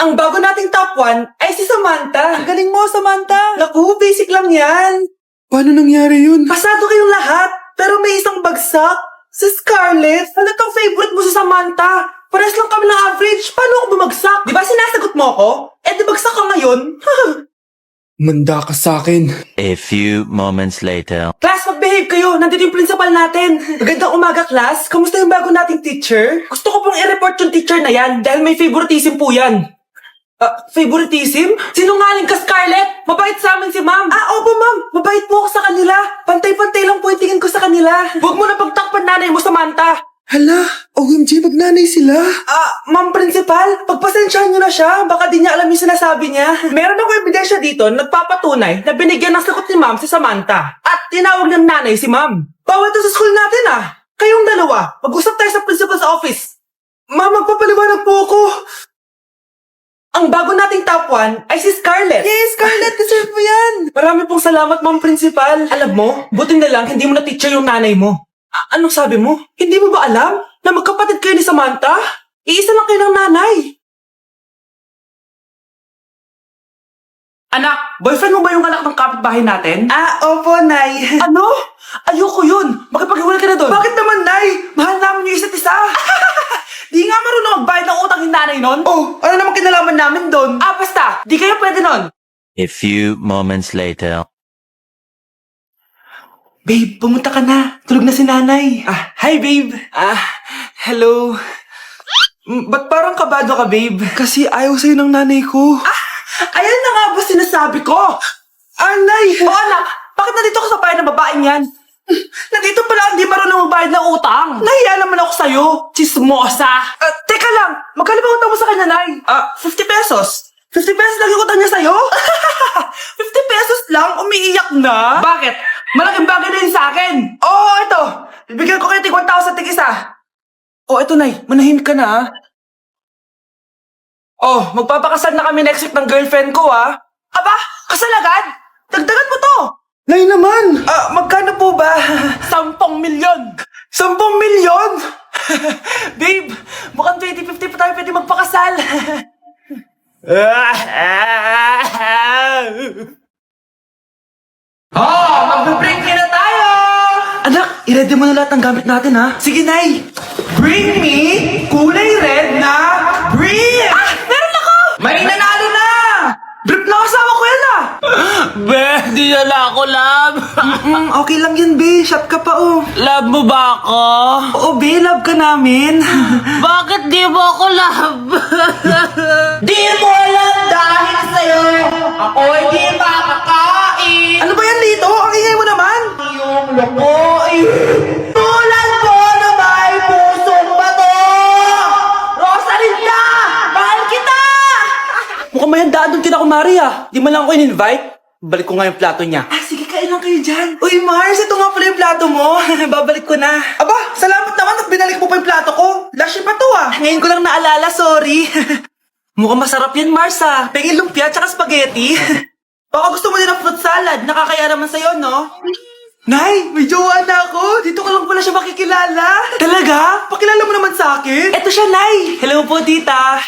Ang bago nating top 1 ay si Samantha. Ang galing mo, Samantha. Naku, basic lang yan. Paano nangyari yun? Pasado kayong lahat, pero may isang bagsak. Si Scarlett, halatang favorite mo si Samantha. Pares lang kami ng average. Paano ako bumagsak? Di ba sinasagot mo ako? Eh, di bagsak ka ngayon? Manda ka sa akin. A few moments later. Class, mag-behave kayo. Nandito yung principal natin. Magandang umaga, class. Kamusta yung bago nating teacher? Gusto ko pong i-report yung teacher na yan dahil may favoritism po yan. Favoritism? Sinungaling ka, Scarlett! Mabait sa amin si ma'am! Opo ma'am! Mabait po ako sa kanila! Pantay-pantay lang po yung tingin ko sa kanila! Huwag mo na pagtakpan nanay mo, Samantha! Hala, OMG, magnanay sila. Ma'am principal, pagpasensyahan niyo na siya. Baka di niya alam yung sinasabi niya. Meron ako ebidensya dito nagpapatunay na binigyan ng sagot ni ma'am si Samantha. At tinawag ng nanay si ma'am. Bawal to sa school natin Kayong dalawa, mag-usap tayo sa principal sa office. Ma'am, magpapaliwanag po ako. Ang bago nating top 1 ay si Scarlett. Yes, Scarlett, deserve mo yan. Marami pong salamat, ma'am principal. Alam mo, buti na lang hindi mo na-teacher yung nanay mo. Anong sabi mo? Hindi mo ba alam na magkapatid kayo ni Samantha? Iisa lang kayo ng nanay. Anak, boyfriend mo ba yung anak ng kapitbahay natin? Opo, Nay. Ano? Ayoko yun. Makipag-iwalay ka na doon. Bakit naman, Nay? Mahal namin yung isa't isa. Di nga marunong magbayad ng utang yung nanay nun? Oh, ano naman kinalaman namin doon? Basta. Di kayo pwede nun. A few moments later. Babe, pumunta ka na. Tulog na si nanay. Hi, babe. Hello. Ba't parang kabado ka, babe? Kasi ayaw sa'yo ng nanay ko. Ayan na nga ba sinasabi ko? Nay! O anak, bakit nandito ka sa bahay ng babaeng yan? Nandito pala hindi marunong magbayad ng utang. Nahiya naman ako sa'yo, chismosa. Teka lang, magkano ba utang mo sa kanya, Nay? 50 pesos. 50 pesos lang yung utang niya sa'yo? 50 pesos lang? Umiiyak na? Bakit? Malaking bagay na yun sa akin. Ito. Bibigyan ko kayo tig 1,000 tig isa. Ito, Nay. Manahimik ka na, magpapakasal na kami next week ng girlfriend ko, Aba, kasal agad? Dagdagan mo to. Nay naman! Magkano po ba? 10 milyon. 10 milyon? Babe, mukhang 2050 pa tayo pwede magpakasal. Mag-break na tayo! Anak, i-ready mo na lahat ng gamit natin, Sige, Nay. Bring me kulay red na brief! Meron ako! May nanalo na! Brief na kasama ko yan, Be, di na ako, love. Okay lang yan, be. Shot ka pa, Love mo ba ako? Oo, be. Love ka namin. Bakit di mo ako love? Di mo alam dahil sa'yo ako hindi makakain. Ano ba yan, Lito? Ang ingay mo naman. Yung lokoin. Tulad ko na may pusong bato. Rosalinda! Mahal kita! Mukhang may handaan doon kina kumari, Di man lang ako in-invite. Balik ko nga yung plato niya. Sige, kain lang kayo dyan. Uy, Mars, ito nga pala yung plato mo. Babalik ko na. Aba, salamat naman at binalik mo pa yung plato ko. Last year pa to, Ngayon ko lang naalala, sorry. Mukhang masarap yan, Mars, Pengin lumpia tsaka spaghetti. Baka gusto mo din ng fruit salad. Nakakaya naman sa'yo, no? Nay, may jowa na ako. Dito ka lang pala siya makikilala. Talaga? Pakilala mo naman sa akin. Eto siya, Nay. Hello po, tita.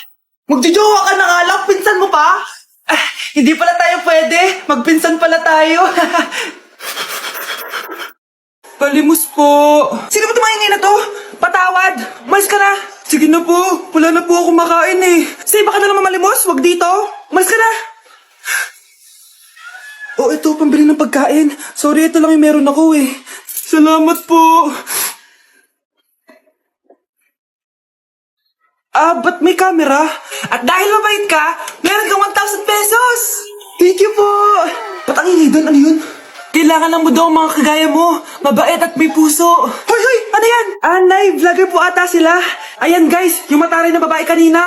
Magjojowa ka na nga lang. Pinsan mo pa? Hindi pala tayo pwede. Magpinsan pala tayo. Palimos po. Sino ba tumahingay na to? Patawad. Umalis ka na. Sige na po. Wala na po ako makain Sige, baka na naman malimos. Wag dito. Umalis ka na. Ito, pambili ng pagkain. Sorry, ito lang yung meron ako Salamat po. Ba't may camera? At dahil mabait ka, meron kang 1,000 pesos! Thank you po! Ba't ang ingay doon? Ano yun? Kailangan lang mo daw ang mga kagaya mo. Mabait at may puso. Hoy! Ano yan? Nay, vlogger po ata sila. Ayan guys, yung mataray na babae kanina.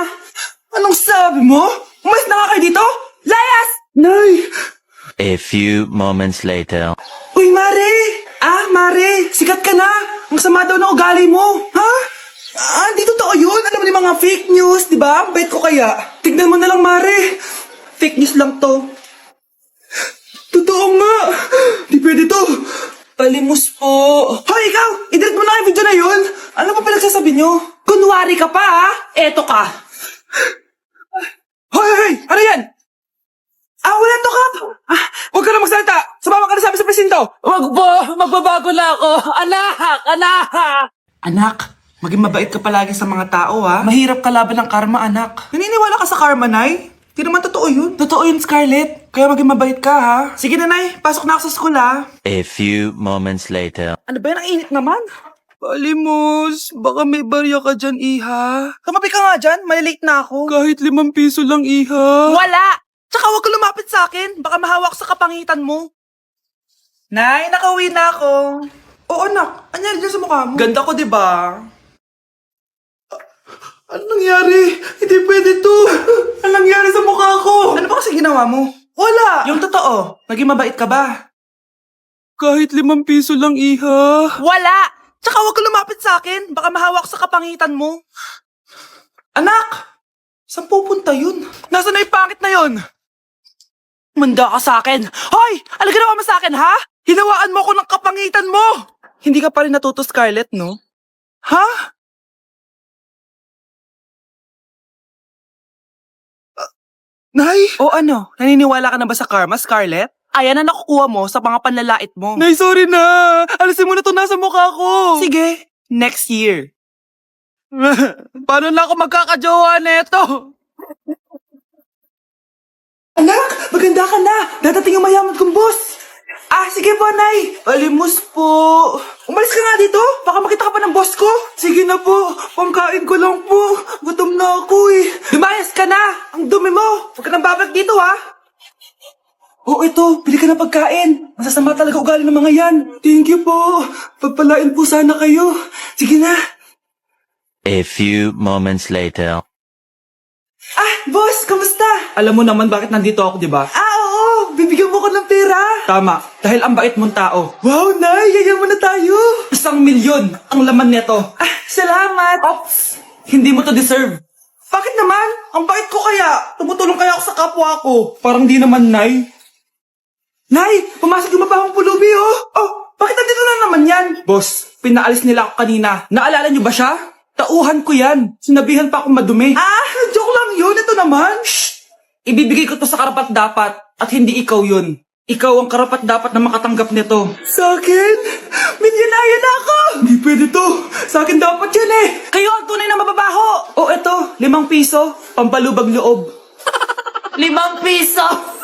Anong sabi mo? Umalis na nga kayo dito? Layas! Nay! A few moments later. Uy, Mare! Mare, sikat ka na. Ang sama daw ng ugali mo. Di totoo yun. Alam mo yung mga fake news, di ba? Bait ko kaya. Tignan mo na lang, Mare. Fake news lang to. Totoo nga. Di pwede to. Palimos po. Hoy, ikaw! I-delete mo na yung video na yun. Ano pa pinagsasabi nyo? Kunwari ka pa, Eto ka. Hoy! dito! Wag po! Magbabago na ako! Anak! Anak! Anak, maging mabait ka palagi sa mga tao, ha? Mahirap kalaban ng karma, anak. Naniniwala ka sa karma, Nay? Di naman totoo yun. Totoo yun, Scarlett. Kaya maging mabait ka, ha? Sige na, Nay. Pasok na ako sa school, ha? A few moments later. Ano ba yan? Ang init naman. Palimos, baka may barya ka dyan, Iha. Tumabi ka nga dyan, malilate na ako. Kahit 5 piso lang, Iha. Wala! Tsaka huwag ka lumapit sa akin, baka mahawak sa kapangitan mo. Nay, nakauwi na ako. Oo, anak. Anyari dyan sa mukha mo? Ganda ko, di ba? Ano nangyari? Hindi pwede to. Ano nangyari sa mukha ko? Ano ba kasi ginawa mo? Wala! Yung totoo, naging mabait ka ba? Kahit 5 piso lang, Iha. Wala! Tsaka huwag ka lumapit sa akin. Baka mahawak sa kapangitan mo. Anak! Saan pupunta yun? Nasaan na yung pangit na yun? Manda ka sa akin. Hoy! Ano ginawa mo sa akin, ha? Hinawaan mo ako ng kapangitan mo! Hindi ka pa rin natuto, Scarlett, no? Ha? Nay? O ano? Naniniwala ka na ba sa karma, Scarlett? Ayan na nakukuha mo sa mga panlalait mo. Nay, sorry na! Alisin mo na to nasa mukha ko! Sige, next year. Paano na ako magkakajowa neto? Anak, maganda ka na! Dadating ang mayaman kong boss! Ah, sige po, Nay! Alimus po! Umalis ka nga dito! Baka makita ka pa ng boss ko! Sige na po! Pangkain ko lang po! Gutom na ako eh! Lumayas ka na! Ang dumi mo! Huwag ka nang babalik dito, ha! Oh, ito, pili ka ng pagkain. Masasama talaga ugali ng mga yan. Thank you po. Pagpalain po sana kayo. Sige na. A few moments later. Ah, boss, kamusta? Alam mo naman bakit nandito ako, di ba? Ah, oo. Bibigyan mo ko ng pera. Tama, dahil ang bait mong tao. Wow, Nay, yayaman na tayo. 1 milyon ang laman nito. Ah, salamat. Ops, hindi mo to deserve. Bakit naman? Ang bait ko kaya. Tumutulong kaya ako sa kapwa ko. Parang di naman, Nay. Nay, pumasok yung mabahong pulubi, oh! Oh, bakit nandito na naman yan? Boss, pinaalis nila ako kanina. Naalala niyo ba siya? Tauhan ko yan. Sinabihan pa akong madumi. Ah, joke lang yun. Ito naman. Shh! Ibibigay ko to sa karapat-dapat at hindi ikaw yun. Ikaw ang karapat-dapat na makatanggap nito. Sa akin? Milyonaryo na ako! Hindi pwede to. Sa akin dapat yan eh. Kayo ang tunay na mababaho. Oh, eto, 5 piso. Pampalubag loob. 5 piso!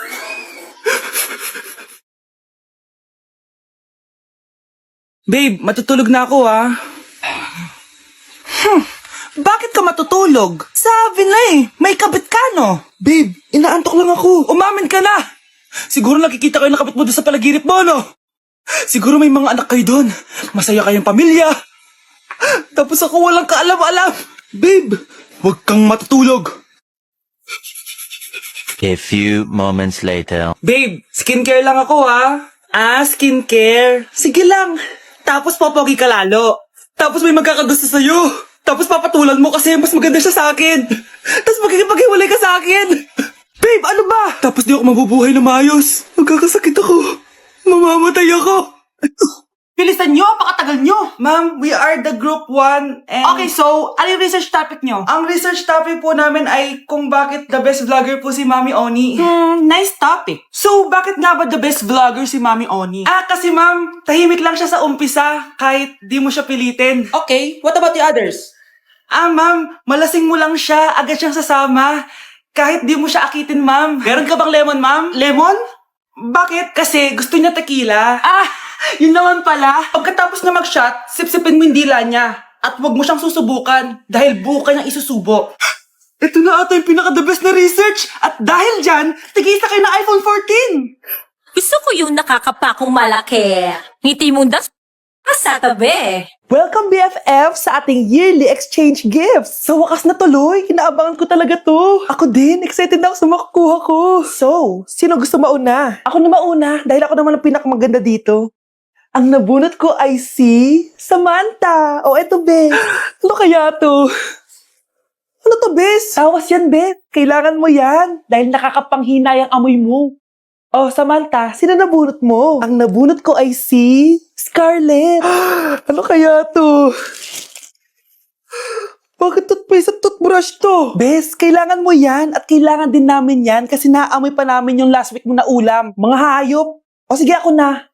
Babe, matutulog na ako, ha? Bakit ka matutulog? Sabi na eh, may kabit ka, no? Babe, inaantok lang ako. Umamin ka na! Siguro nakikita kayo nakabit mo doon sa palaginip mo, no? Siguro may mga anak kayo doon. Masaya kayong pamilya. Tapos ako walang kaalam-alam. Babe, huwag kang matutulog. A few moments later. Babe, skincare lang ako, ha? Ah, skincare. Sige lang. Tapos popogi ka lalo. Tapos may magkakagusto sa'yo. Tapos papatulan mo kasi mas maganda siya sa akin. Tapos magkikipaghiwalay ka sa akin. Babe, ano ba? Tapos di ako mabubuhay na maayos. Magkakasakit ako. Mamamatay ako. Bilisan nyo, pakatagal nyo. Ma'am, we are the group 1 and... Okay, so, ano yung research topic nyo? Ang research topic po namin ay kung bakit the best vlogger po si Mami Oni. Nice topic. So, bakit nga ba the best vlogger si Mami Oni? Ah, kasi ma'am, tahimik lang siya sa umpisa kahit di mo siya pilitin. Okay, what about the others? Ah, ma'am, malasing mo lang siya, agad siyang sasama. Kahit di mo siya akitin, ma'am. Meron ka bang lemon, ma'am? Lemon? Bakit? Kasi gusto niya tequila. Ah, yun naman pala. Pagkatapos na mag-shot, sipsipin mo yung dila niya. At huwag mo siyang susubukan dahil buo ka niyang isusubo. Ito na ata yung pinaka-the best na research. At dahil dyan, tigisa kayo ng iPhone 14. Gusto ko yung nakakapakong malaki. Ngiti mo das sa tabi. Welcome BFF sa ating yearly exchange gifts. Sa wakas na tuloy, inaabangan ko talaga to. Ako din, excited na ako sa makukuha ko. So, sino gusto mauna? Ako na mauna dahil ako naman ang pinakamaganda dito. Ang nabunot ko ay si Samantha. O eto, Bes. Ano kaya to? Ano to, Bes? Tawas yan, Bes. Kailangan mo yan dahil nakakapanghinay ang amoy mo. Oh, Samantha, sino nabunot mo? Ang nabunot ko ay si Scarlett. Ano kaya to? Bakit toothpaste at toothbrush to? Bes, kailangan mo yan at kailangan din namin yan kasi naamoy pa namin yung last week mo na ulam. Mga hayop. O sige, ako na.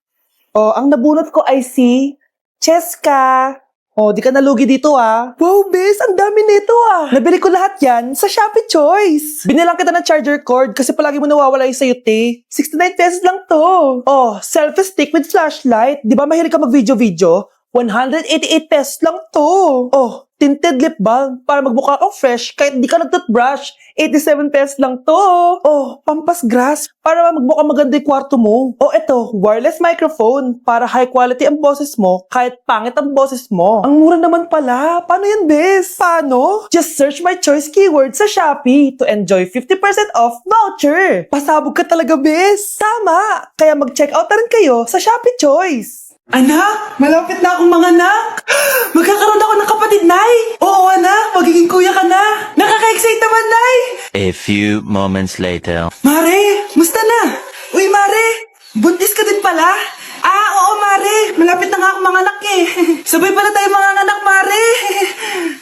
Oh, ang nabunot ko ay si Cheska. Oh, di ka nalugi dito ah. Wow, bes, ang dami nito ah. Nabili ko lahat yan sa Shopee Choice. Binilang kita ng charger cord kasi palagi mo nawawala yung sayo, te. 69 pesos lang to. Oh, selfie stick with flashlight. Di ba mahilig ka mag-video-video? 188 pesos lang to. Oh, tinted lip balm para magmukha kang fresh kahit di ka nag-toothbrush. 87 pesos lang to. Oh, pampas grass para magmukha maganda yung kwarto mo. Oh, eto, wireless microphone para high quality ang boses mo kahit pangit ang boses mo. Ang mura naman pala. Paano yan, bes? Paano? Just search my choice keyword sa Shopee to enjoy 50% off voucher. Pasabog ka talaga, bes. Tama. Kaya mag-check out na rin kayo sa Shopee Choice. Anak, malapit na akong mga anak. Magkakaroon ako ng kapatid, Nay. Oo, anak, magiging kuya ka na. Nakaka-excite naman, Nay. A few moments later. Mare, musta na? Uy, Mare, buntis ka din pala? Ah, oo, Mare. Malapit na nga akong mga anak eh. Sabay pala tayo mga anak, Mare.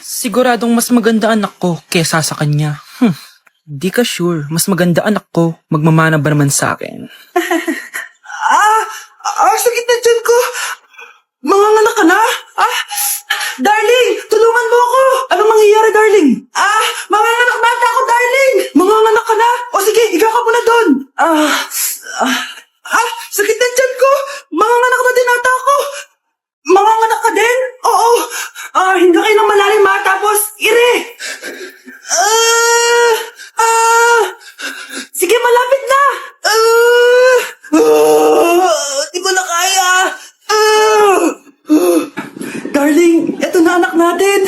Siguradong mas maganda anak ko kesa sa kanya. Di ka sure. Mas maganda anak ko. Magmamana ba naman sa akin? Sakit na dyan ko. Manganganak ka na? Darling, tulungan mo ako. Anong mangyayari, darling? Manganganak na ako, darling. Manganganak ka na? O sige, higa ka muna doon. Sakit na dyan ko. Manganganak na din ata ako. Manganganak ka din? Oo. Hindi kayo ng malalim ha, tapos ire. Sige, malapit na. Di ko na kaya. Darling, eto na anak natin.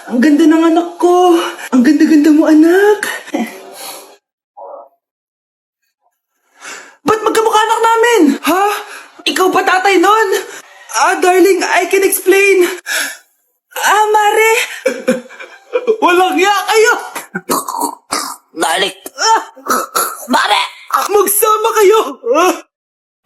Ang ganda ng anak ko. Ang ganda-ganda mo, anak. Ba't magkamukha anak namin? Ha? Ikaw pa tatay nun? Darling, I can explain.